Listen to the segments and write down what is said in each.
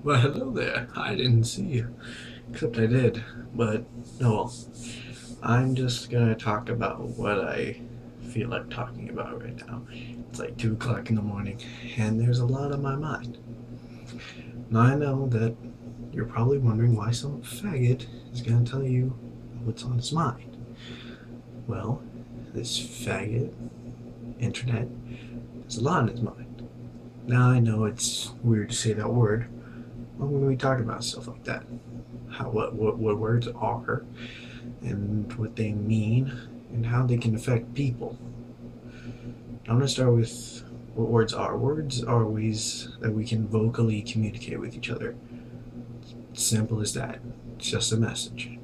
Well, hello there. I didn't see you. Except I did. But, no, well. I'm just gonna talk about what I feel like talking about right now. It's like 2 o'clock in the morning, and there's a lot on my mind. Now, I know that you're probably wondering why some faggot is gonna tell you what's on his mind. Well, this faggot, internet, has a lot on his mind. Now, I know it's weird to say that word, but when we talk about stuff like that, what words are, and what they mean and how they can affect people. I'm going to start with what words are. Words are ways that we can vocally communicate with each other. Simple as that. It's just a message.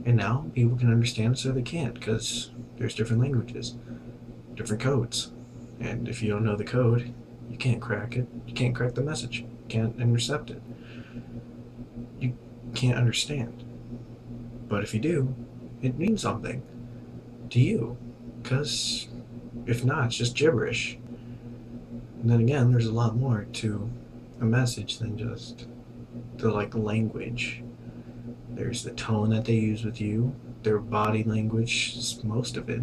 And now people can understand, so they can't, because there's different languages, different codes. And if you don't know the code, you can't crack it. You can't crack the message. You can't intercept it. You can't understand. But if you do, it means something to you. Because if not, it's just gibberish. And then again, there's a lot more to a message than just the language. There's the tone that they use with you, their body language is most of it.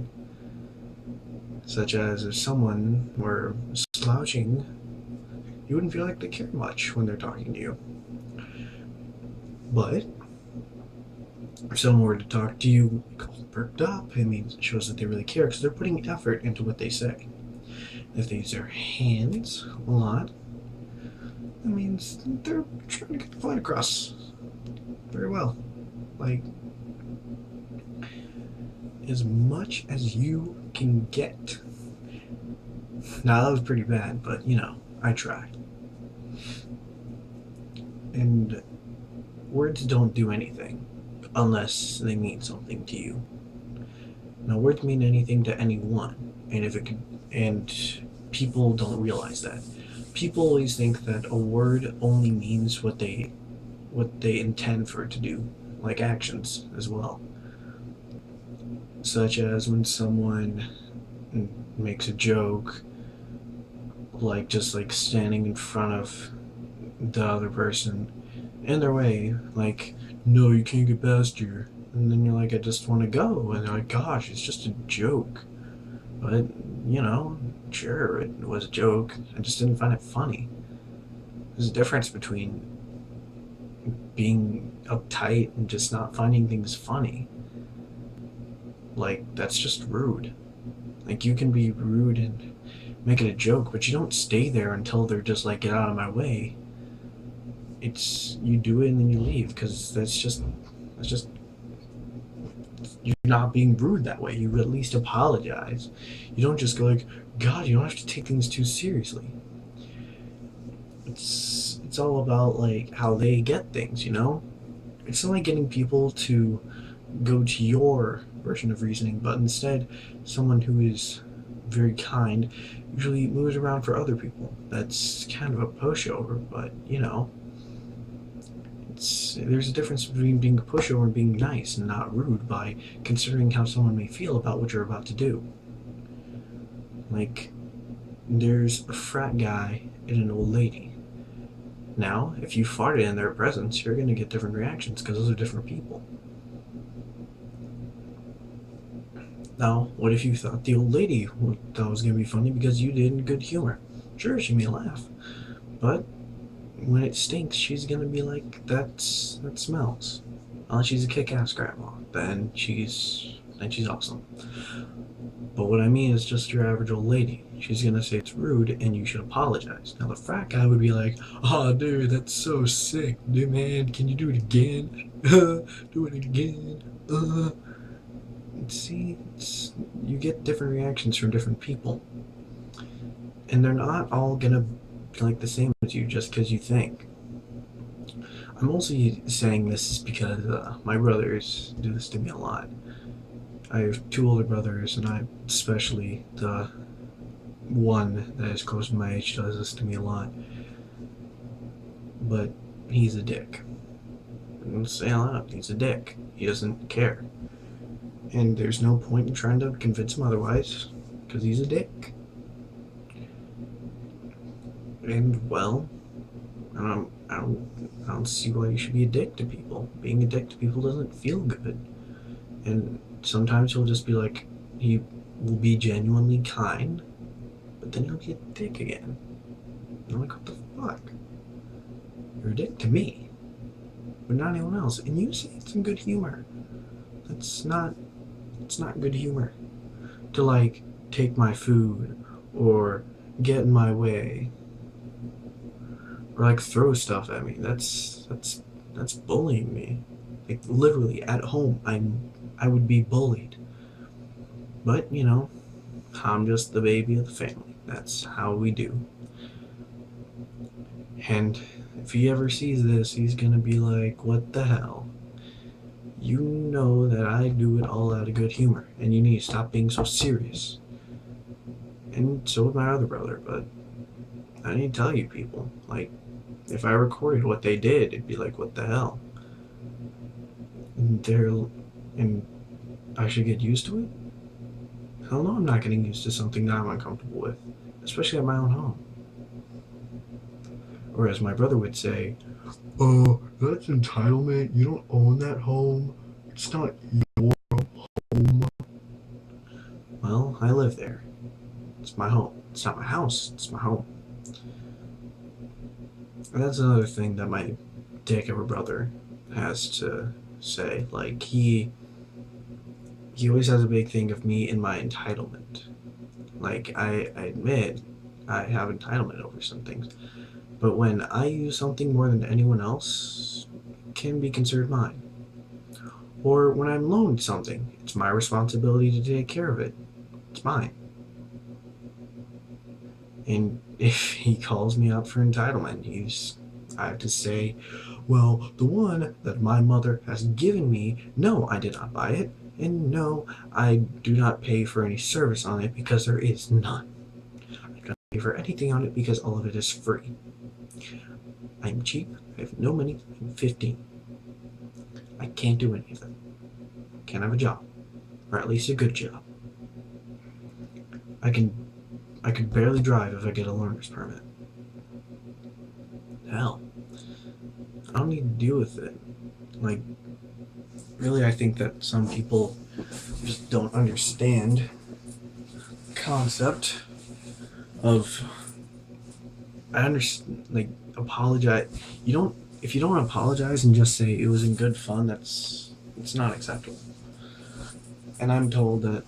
Such as if someone were slouching, you wouldn't feel like they care much when they're talking to you. But if someone were to talk to you all perked up, it shows that they really care because they're putting effort into what they say. If they use their hands a lot, that means they're trying to get the point across very well. Like, as much as you can get. Now, that was pretty bad, but I tried. And words don't do anything unless they mean something to you. Now, words mean anything to anyone, and if it could, and people don't realize that. People always think that a word only means what they intend for it to do, like actions as well. Such as when someone makes a joke, just like standing in front of the other person in their way, like, no, you can't get past here. And then you're like, I just want to go. And they're like, gosh, it's just a joke. But, sure, it was a joke. I just didn't find it funny. There's a difference between being uptight and just not finding things funny. Like, that's just rude. Like, you can be rude and make it a joke, but you don't stay there until they're just like, get out of my way. It's, you do it and then you leave, because that's just, you're not being rude that way. You at least apologize. You don't just go like, God, you don't have to take things too seriously. It's all about like how they get things. It's not like getting people to go to your version of reasoning, but instead someone who is very kind usually moves around for other people. That's kind of a pushover, but there's a difference between being a pushover and being nice and not rude by considering how someone may feel about what you're about to do. Like, there's a frat guy and an old lady. Now, if you farted in their presence, you're going to get different reactions because those are different people. Now, what if you thought the old lady thought was going to be funny because you did in good humor? Sure, she may laugh, but when it stinks, she's going to be like, that smells. Unless she's a kick-ass grandma, then she's awesome. But what I mean is just your average old lady. She's gonna say it's rude and you should apologize. Now the frat guy would be like, "Oh, dude, that's so sick, dude, man. Can you do it again? Do it again." See, you get different reactions from different people, and they're not all gonna be like the same as you just because you think. I'm also saying this is because my brothers do this to me a lot. I have two older brothers, and I especially the one that is close to my age does this to me a lot. But he's a dick. I'm saying out, he's a dick. He doesn't care. And there's no point in trying to convince him otherwise, because he's a dick. And, well, I don't see why you should be a dick to people. Being a dick to people doesn't feel good. And sometimes he'll just be like, he will be genuinely kind, but then he'll be a dick again. And I'm like, what the fuck? You're a dick to me, but not anyone else. And you say it's in good humor. That's not, it's not good humor. To like take my food or get in my way or like throw stuff at me. That's bullying me. Like literally at home, I would be bullied. But you know, I'm just the baby of the family. That's how we do. And if he ever sees this, he's gonna be like, "What the hell?" You know that I do it all out of good humor, and you need to stop being so serious. And so would my other brother, but I need to tell you people, like, if I recorded what they did, it'd be like, what the hell? And and I should get used to it? Hell no, I'm not getting used to something that I'm uncomfortable with, especially at my own home. Or as my brother would say, "Oh, that's entitlement. You don't own that home. It's not your home." Well, I live there. It's my home. It's not my house. It's my home. And that's another thing that my dick of a brother has to say. Like he always has a big thing of me and my entitlement. Like I admit I have entitlement over some things, but when I use something more than anyone else, it can be considered mine. Or when I'm loaned something, it's my responsibility to take care of it. It's mine. And if he calls me up for entitlement, I have to say, well, the one that my mother has given me, no, I did not buy it, and no, I do not pay for any service on it because there is none. I do not pay for anything on it because all of it is free. I'm cheap, I have no money, I'm 15. I can't do anything. Can't have a job, or at least a good job. I can I could barely drive if I get a learner's permit. Hell, I don't need to deal with it. Like, really, I think that some people just don't understand the concept of I understand like apologize. You don't if you don't apologize and just say it was in good fun. That's it's not acceptable. And I'm told that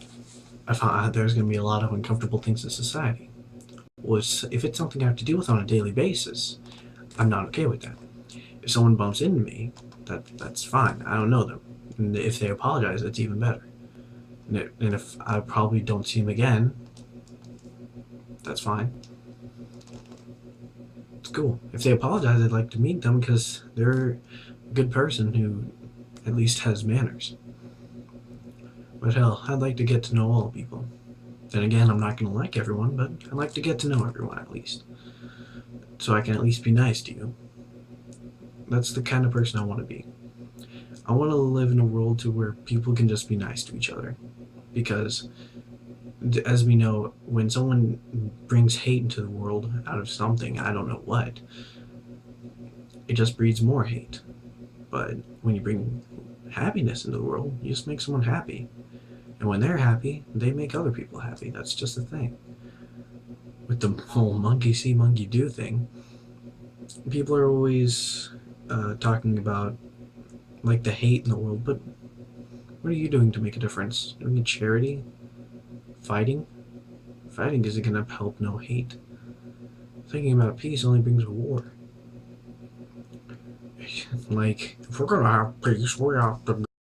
I found there's going to be a lot of uncomfortable things in society. Was if it's something I have to deal with on a daily basis, I'm not okay with that. If someone bumps into me, that's fine. I don't know them. And if they apologize, it's even better. And if I probably don't see them again, that's fine. It's cool. If they apologize, I'd like to meet them because they're a good person who at least has manners. But hell, I'd like to get to know all people. Then again, I'm not going to like everyone, but I'd like to get to know everyone at least. So I can at least be nice to you. That's the kind of person I want to be. I want to live in a world to where people can just be nice to each other. Because, as we know, when someone brings hate into the world out of something, I don't know what, it just breeds more hate. But when you bring happiness into the world, you just make someone happy. And when they're happy, they make other people happy. That's just a thing. With the whole monkey see, monkey do thing, people are always talking about like the hate in the world, but what are you doing to make a difference? Doing a charity? Fighting? Fighting isn't going to help no hate. Thinking about peace only brings war. Like, if we're going to have peace, we have to